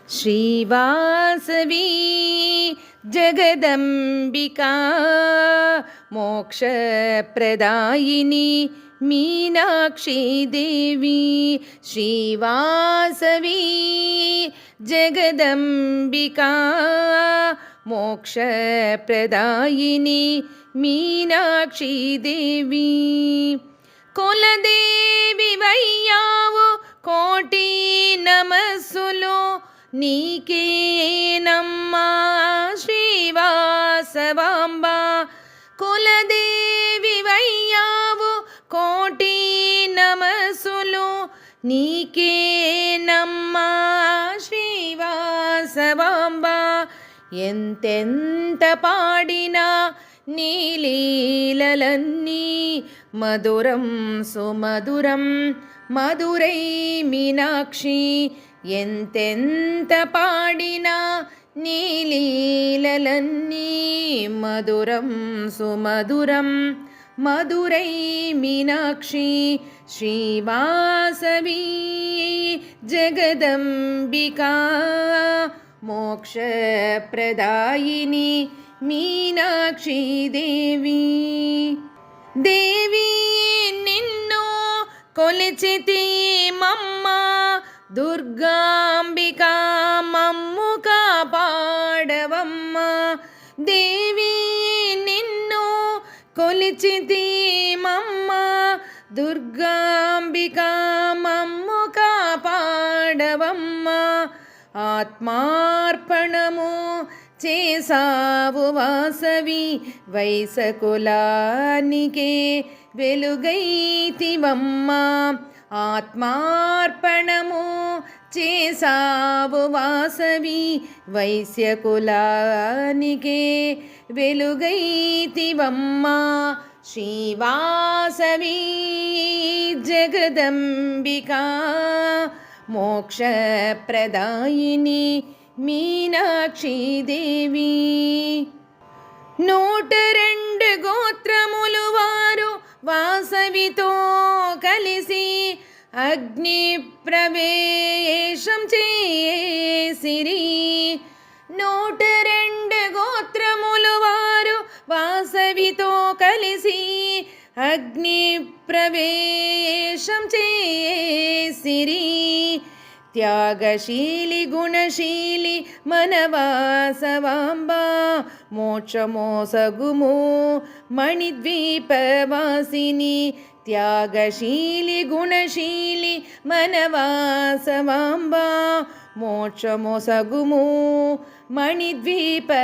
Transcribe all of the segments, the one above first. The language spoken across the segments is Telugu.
श्रीवासवी जगदम्बिका मोक्षप्रदायिनी मीनाक्षी देवी। श्रीवासवी जगदम्बिका मोक्षप्रदायिनी मीनाक्षी देवी। कुलदेवी वయ్యావు కోటి నమస్సులు నీకేనమ్మా శ్రీవాసవాంబ। కులదేవి వయ్యావు కోటి నమస్సులు నీకేనమ్మా శ్రీవాసవాంబ। ఎంతెంత పాడినా నీ లీలలన్నీ మధురం సుమధురం మధురై మీనాక్షి। ఎంతెంత పాడినా నీ లీలలన్నీ మధురం సుమధురం మధురై మీనాక్షి। శ్రీవాసవి జగదంబికా మోక్షప్రదాయిని మీనాక్షి దేవి। దేవి నిన్ను కొలిచితి మమ్మ దుర్గాంబికా మమ్ము కాపాడవమ్మ। దేవి నిన్ను కొలిచితి మమ్మ దుర్గాంబికా మమ్ము కాపాడవమ్మ। ఆత్మార్పణము చేసావు వాసవి వైసకులానికే వెలుగైతివమ్మ। ఆత్మార్పణము చేసావు వాసవి వైశ్యకులానికే వెలుగైతివమ్మ। శ్రీవాసవి జగదంబికా మోక్షప్రదాయిని మీనాక్షి దేవి। 102 గోత్రములు వారు వాసవితో కలిసి అగ్ని ప్రవేశం చేసిరి। 102 గోత్రములు వారు వాసవితో కలిసి అగ్ని ప్రవేశం చేసిరి। త్యాగశీలి గుణశీలి మనవాసవాంబ మోక్షమోసగుము మణిద్వీపవాసిని। త్యాగశీలి గుణశీలి మనవాసవాంబ మోక్షమోసగుము మణిద్వీపవాసిని।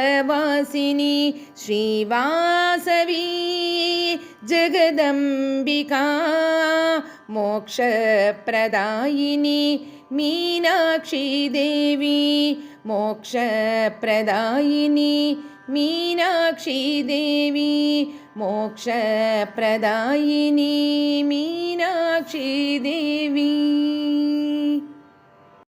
శ్రీవాసవి జగదంబికా మోక్షప్రదాయిని మీనాక్షి దేవి। మోక్షప్రదాయిని మీనాక్షి దేవి। మోక్షప్రదాయిని మీనాక్షి దేవి।